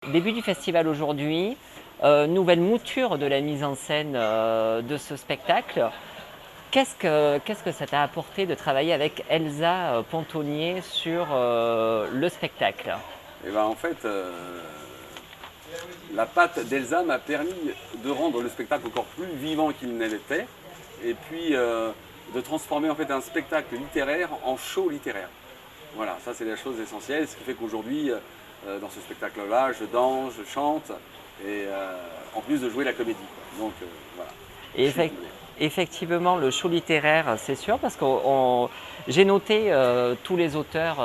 début du festival aujourd'hui, nouvelle mouture de la mise en scène de ce spectacle. Qu'est-ce que ça t'a apporté de travailler avec Elsa Pontonnier sur le spectacle? Et ben en fait, la patte d'Elsa m'a permis de rendre le spectacle encore plus vivant qu'il ne l'était, et puis de transformer en fait un spectacle littéraire en show littéraire. Voilà, ça c'est la chose essentielle, ce qui fait qu'aujourd'hui, dans ce spectacle-là, je danse, je chante, et en plus de jouer la comédie. Donc voilà, Et je suis comblé. effectivement, le show littéraire, c'est sûr, parce que j'ai noté tous les auteurs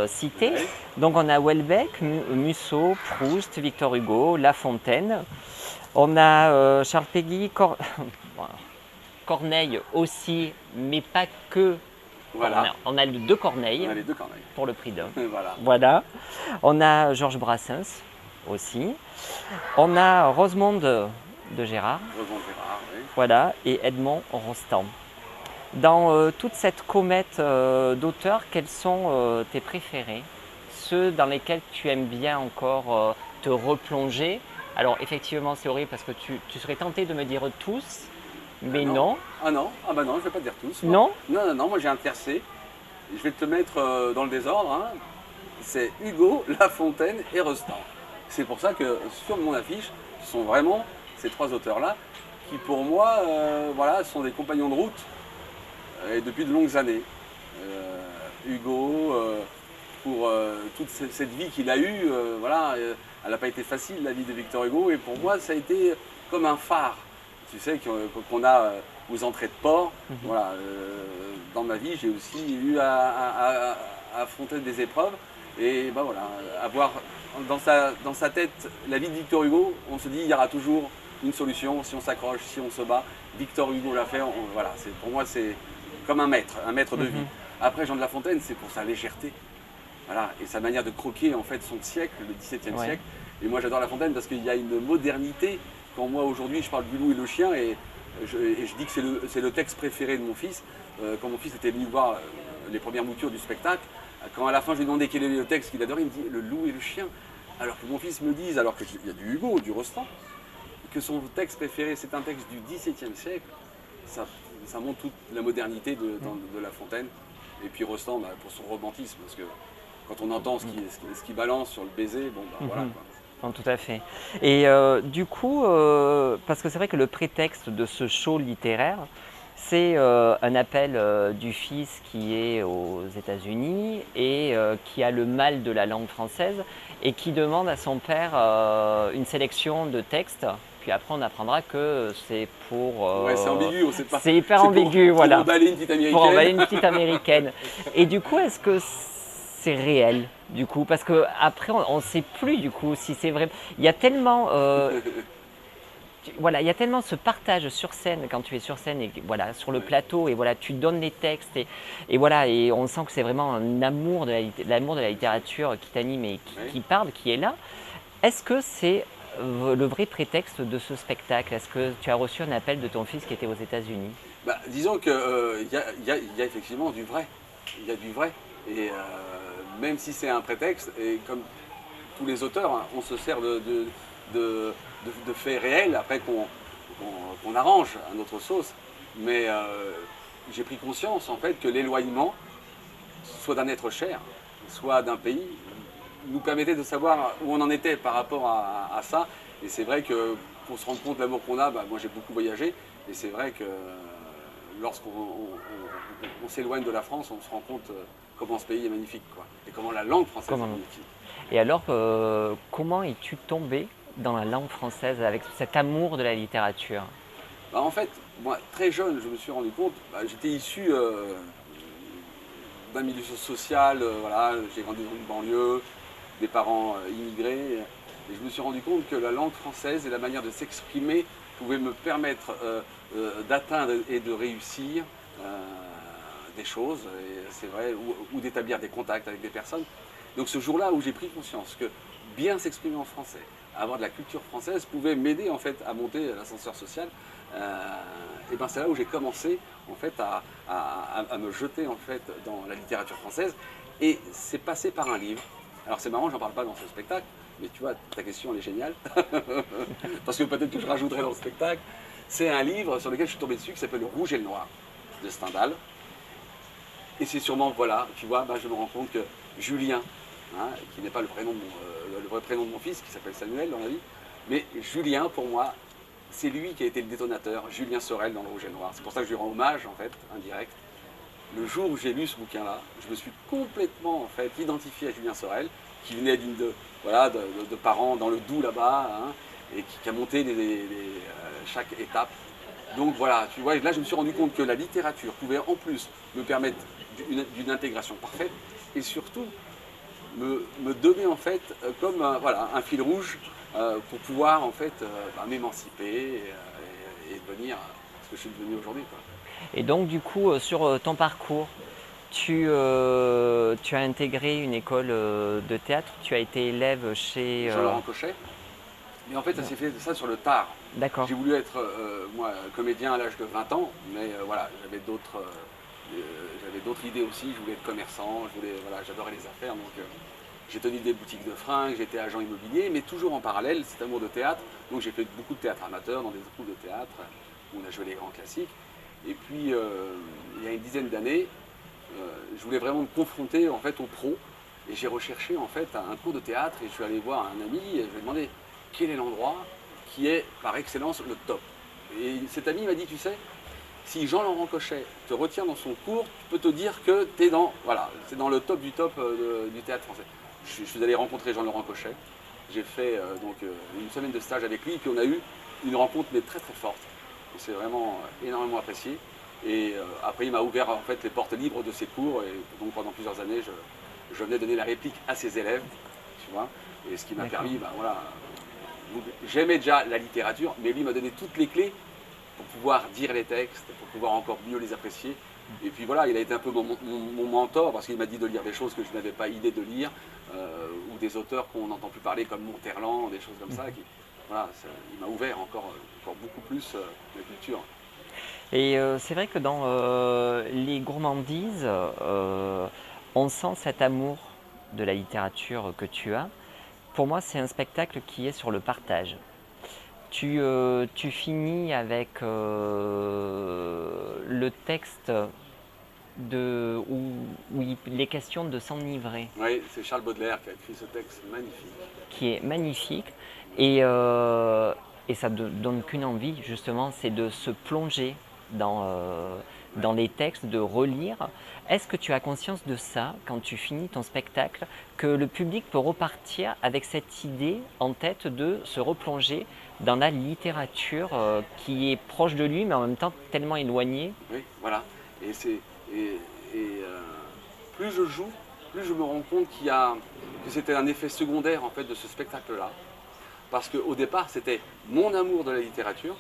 cités. Ouais. Donc on a Houellebecq, Musso, Proust, Victor Hugo, La Fontaine. On a Charles Péguy, Corneille aussi, mais pas que. Voilà, On a deux on Corneilles a les deux corneilles. pour le prix d'un. Voilà, Voilà. On a Georges Brassens aussi. On a Rosemonde de Gérard. Revent Gérard, oui. Voilà, et Edmond Rostand. Dans toute cette comète d'auteurs, quels sont tes préférés? Ceux dans lesquels tu aimes bien encore te replonger? Alors effectivement c'est horrible parce que tu serais tenté de me dire tous, Ah mais non. non. Ah non, ah bah non, je vais pas te dire tous. Moi. Non? Non, non, non, moi j'ai un tiercé. Je vais te le mettre dans le désordre. Hein. C'est Hugo, La Fontaine et Rostand. C'est pour ça que sur mon affiche, ce sont vraiment ces trois auteurs-là qui, pour moi, voilà, sont des compagnons de route et depuis de longues années. Hugo, pour toute cette vie qu'il a eue, voilà, elle n'a pas été facile la vie de Victor Hugo, et pour moi, ça a été comme un phare, tu sais, qu'on a aux entrées de port. Voilà, dans ma vie, j'ai aussi eu à affronter des épreuves, et ben voilà, avoir dans sa tête la vie de Victor Hugo, on se dit il y aura toujours une solution si on s'accroche, si on se bat. Victor Hugo l'a fait, voilà, pour moi c'est comme un maître de vie. Après Jean de La Fontaine, c'est pour sa légèreté, voilà, et sa manière de croquer en fait son siècle, le XVIIe Ouais. siècle. Et moi j'adore La Fontaine parce qu'il y a une modernité. Quand moi aujourd'hui je parle du loup et le chien, et je dis que c'est le texte préféré de mon fils, quand mon fils était venu voir les premières moutures du spectacle, quand à la fin je lui demandais quel est le texte qu'il adorait, il me dit le loup et le chien. Alors que mon fils me dise, alors qu'il y a du Hugo, du Rostand, que son texte préféré c'est un texte du XVIIe siècle, ça montre toute la modernité de La Fontaine. Et puis Rostand, bah, pour son romantisme, parce que quand on entend ce qu'il balance sur le baiser, bon bah voilà quoi. Non, tout à fait. Et du coup, parce que c'est vrai que le prétexte de ce show littéraire, c'est un appel du fils qui est aux États-Unis et qui a le mal de la langue française et qui demande à son père une sélection de textes. Puis après, on apprendra que c'est pour. Ouais, c'est ambigu, on sait pas. C'est hyper C'est ambigu, pour voilà. emballer une petite Pour emballer américaine. une petite américaine. Et du coup, est-ce que c'est réel du coup? Parce que après, on ne sait plus du coup si c'est vrai. Il y a tellement, voilà, il y a tellement ce partage sur scène quand tu es sur scène et voilà sur le Ouais. plateau et voilà tu donnes les textes et voilà et on sent que c'est vraiment un amour de l'amour de la littérature qui t'anime et Ouais. qui parle, qui est là. Est-ce que c'est le vrai prétexte de ce spectacle? Est-ce que tu as reçu un appel de ton fils qui était aux États-Unis? Bah, disons qu'il y a effectivement du vrai. Il y a du vrai. Et même si c'est un prétexte, et comme tous les auteurs, hein, on se sert de faits réels, après qu'on arrange à notre sauce. Mais j'ai pris conscience en fait que l'éloignement, soit d'un être cher, soit d'un pays, nous permettait de savoir où on en était par rapport à ça. Et c'est vrai que pour se rendre compte de l'amour qu'on a, bah, moi j'ai beaucoup voyagé, et c'est vrai que lorsqu'on on s'éloigne de la France, on se rend compte comment ce pays est magnifique, quoi, et comment la langue française est Comment? magnifique. Et alors, comment es-tu tombé dans la langue française avec cet amour de la littérature? Bah, en fait, moi très jeune, je me suis rendu compte, bah, j'étais issu d'un milieu social, voilà, j'ai grandi dans une banlieue, des parents immigrés, et je me suis rendu compte que la langue française et la manière de s'exprimer pouvaient me permettre d'atteindre et de réussir des choses, et c'est vrai, ou d'établir des contacts avec des personnes. Donc ce jour-là où j'ai pris conscience que bien s'exprimer en français, avoir de la culture française pouvait m'aider en fait à monter l'ascenseur social, et ben c'est là où j'ai commencé en fait à me jeter en fait dans la littérature française, et c'est passé par un livre. Alors c'est marrant, j'en parle pas dans ce spectacle, mais tu vois, ta question elle est géniale, parce que peut-être que je rajouterai dans le spectacle. C'est un livre sur lequel je suis tombé dessus qui s'appelle Le Rouge et le Noir de Stendhal. Et c'est sûrement, voilà, tu vois, je me rends compte que Julien, hein, qui n'est pas le vrai prénom de mon fils, qui s'appelle Samuel dans la vie, mais Julien, pour moi, c'est lui qui a été le détonateur, Julien Sorel dans Le Rouge et le Noir. C'est pour ça que je lui rends hommage, en fait, indirect. Le jour où j'ai lu ce bouquin-là, je me suis complètement, en fait, identifié à Julien Sorel, qui venait de parents dans le Doubs là-bas, hein, et qui a monté chaque étape. Donc voilà, tu vois, là je me suis rendu compte que la littérature pouvait en plus me permettre d'une intégration parfaite et surtout me donner en fait comme voilà, un fil rouge pour pouvoir en fait m'émanciper et devenir ce que je suis devenu aujourd'hui, quoi. Et donc du coup, sur ton parcours, tu as intégré une école de théâtre, tu as été élève chez... Jean-Laurent Cochet. Mais en fait, ça s'est fait ça sur le tard. D'accord. J'ai voulu être, moi, comédien à l'âge de 20 ans, mais voilà, j'avais d'autres idées aussi. Je voulais être commerçant, voilà, j'adorais les affaires. Donc, j'ai tenu des boutiques de fringues, j'étais agent immobilier, mais toujours en parallèle, cet amour de théâtre. Donc, j'ai fait beaucoup de théâtre amateur dans des groupes de théâtre où on a joué les grands classiques. Et puis, il y a une dizaine d'années, je voulais vraiment me confronter en fait aux pros. Et j'ai recherché en fait un cours de théâtre et je suis allé voir un ami et je lui ai demandé quel est l'endroit qui est par excellence le top. Et cet ami m'a dit, tu sais, si Jean-Laurent Cochet te retient dans son cours, tu peux te dire que tu es dans, voilà, c'est dans le top du top du théâtre français. Je suis allé rencontrer Jean-Laurent Cochet. J'ai fait une semaine de stage avec lui et puis on a eu une rencontre mais très très forte. Et c'est vraiment énormément apprécié. Et après il m'a ouvert en fait les portes libres de ses cours et donc pendant plusieurs années je venais donner la réplique à ses élèves, tu vois. Et ce qui m'a permis, voilà, j'aimais déjà la littérature, mais lui m'a donné toutes les clés pour pouvoir dire les textes, pour pouvoir encore mieux les apprécier. Et puis voilà, il a été un peu mon mentor parce qu'il m'a dit de lire des choses que je n'avais pas idée de lire, ou des auteurs qu'on n'entend plus parler comme Monterland, des choses comme ça. Voilà, il m'a ouvert encore beaucoup plus la culture. Et c'est vrai que dans les gourmandises, on sent cet amour de la littérature que tu as. Pour moi, c'est un spectacle qui est sur le partage. Tu finis avec le texte où il est question de s'enivrer. Oui, c'est Charles Baudelaire qui a écrit ce texte magnifique. Qui est magnifique. Et ça ne donne qu'une envie, justement, c'est de se plonger dans les textes, de relire. Est-ce que tu as conscience de ça quand tu finis ton spectacle, que le public peut repartir avec cette idée en tête de se replonger dans la littérature qui est proche de lui, mais en même temps tellement éloignée? Oui, voilà. Et plus je joue, plus je me rends compte que c'était un effet secondaire en fait de ce spectacle-là. Parce qu'au départ, c'était mon amour de la littérature.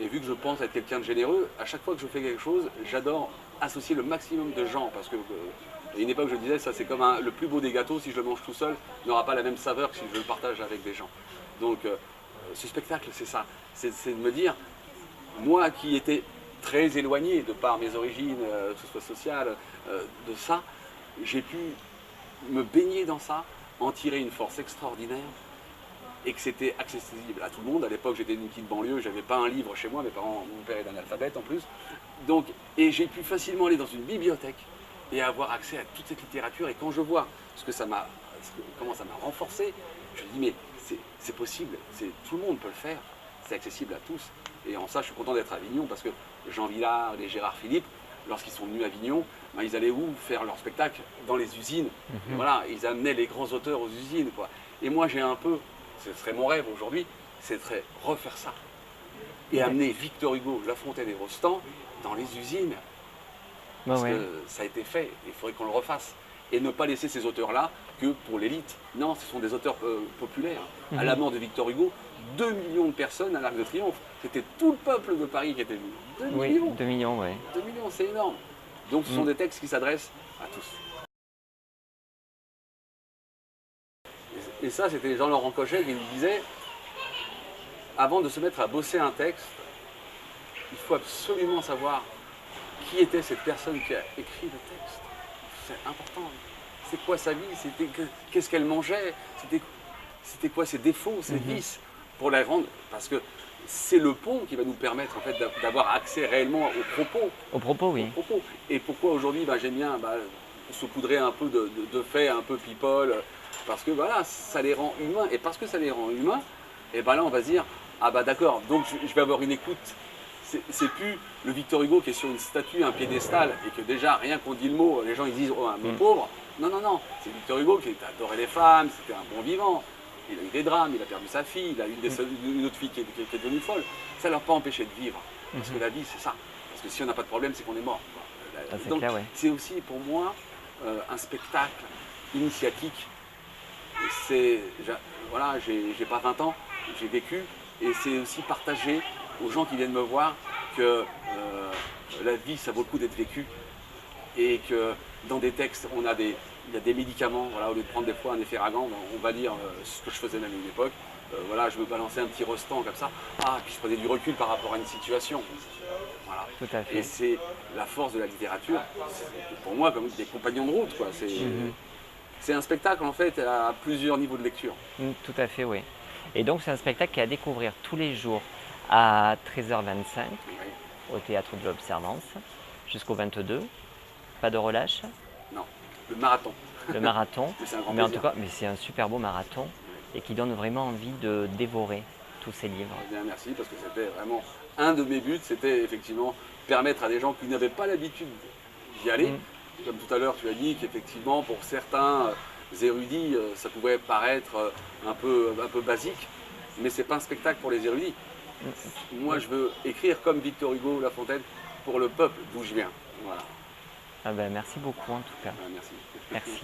Et vu que je pense être quelqu'un de généreux, à chaque fois que je fais quelque chose, j'adore associer le maximum de gens. Parce que, à une époque, je disais, ça c'est comme le plus beau des gâteaux, si je le mange tout seul, n'aura pas la même saveur que si je le partage avec des gens. Donc, ce spectacle, c'est ça. C'est de me dire, moi qui étais très éloigné de par mes origines, que ce soit sociales, de ça, j'ai pu me baigner dans ça, en tirer une force extraordinaire. Et que c'était accessible à tout le monde. À l'époque, j'étais d'une petite banlieue, j'avais pas un livre chez moi, mon père est d'analphabète en plus. Donc, et j'ai pu facilement aller dans une bibliothèque et avoir accès à toute cette littérature. Et quand je vois comment ça m'a renforcé, je me dis mais c'est possible, tout le monde peut le faire, c'est accessible à tous. Et en ça, je suis content d'être à Avignon parce que Jean Vilar, les Gérard Philippe, lorsqu'ils sont venus à Avignon, ils allaient où faire leur spectacle? Dans les usines. Et voilà, ils amenaient les grands auteurs aux usines, quoi. Et moi, j'ai un peu, ce serait mon rêve aujourd'hui, c'est de refaire ça. Et amener Victor Hugo, La Fontaine et Rostand dans les usines. Parce que ça a été fait, il faudrait qu'on le refasse. Et ne pas laisser ces auteurs-là que pour l'élite. Non, ce sont des auteurs populaires. À la mort de Victor Hugo, 2 millions de personnes à l'Arc de Triomphe. C'était tout le peuple de Paris qui était venu. 2 millions. 2 millions, oui. 2 millions, c'est énorme. Donc ce sont des textes qui s'adressent à tous. Et ça, c'était Jean-Laurent Cochet qui me disait, avant de se mettre à bosser un texte, il faut absolument savoir qui était cette personne qui a écrit le texte. C'est important. C'est quoi sa vie? Qu'est-ce qu'elle mangeait? c'était quoi ses défauts, ses vices, pour les rendre, parce que c'est le pont qui va nous permettre en fait d'avoir accès réellement aux propos. Aux propos, oui. Aux propos. Et pourquoi aujourd'hui j'aime bien saupoudrer un peu de faits un peu people, parce que voilà, ça les rend humains. Et parce que ça les rend humains, et ben là on va se dire, ah bah d'accord, donc je vais avoir une écoute. C'est plus le Victor Hugo qui est sur une statue, un piédestal, et que déjà rien qu'on dit le mot, les gens ils disent, oh un mot pauvre. Non, non, non, c'est Victor Hugo qui adorait les femmes, c'était un bon vivant. Il a eu des drames, il a perdu sa fille, il a eu une autre fille qui est devenue folle. Ça ne l'a pas empêché de vivre. Parce que la vie, c'est ça. Parce que si on n'a pas de problème, c'est qu'on est mort. Donc, c'est aussi pour moi un spectacle initiatique. Voilà, j'ai pas 20 ans, j'ai vécu. Et c'est aussi partager aux gens qui viennent me voir que la vie, ça vaut le coup d'être vécu. Et que dans des textes, il y a des médicaments, voilà, au lieu de prendre des fois un efferalgan, on va dire ce que je faisais même à une époque, voilà, je me balançais un petit restant comme ça, puis je prenais du recul par rapport à une situation. Voilà. Tout à fait. Et c'est la force de la littérature, pour moi comme des compagnons de route, quoi. C'est un spectacle en fait à plusieurs niveaux de lecture. Tout à fait, oui. Et donc c'est un spectacle qui est à découvrir tous les jours à 13h25 au Théâtre de l'Observance jusqu'au 22. Pas de relâche? Non, le marathon. Le marathon, mais en tout cas, c'est un super beau marathon et qui donne vraiment envie de dévorer tous ces livres. Bien, merci, parce que c'était vraiment un de mes buts, c'était effectivement permettre à des gens qui n'avaient pas l'habitude d'y aller. Comme tout à l'heure, tu as dit qu'effectivement, pour certains érudits, ça pouvait paraître un peu basique, mais c'est pas un spectacle pour les érudits. Moi, je veux écrire comme Victor Hugo La Fontaine pour le peuple d'où je viens. Voilà. Ah ben, merci beaucoup en tout cas. Merci. Merci.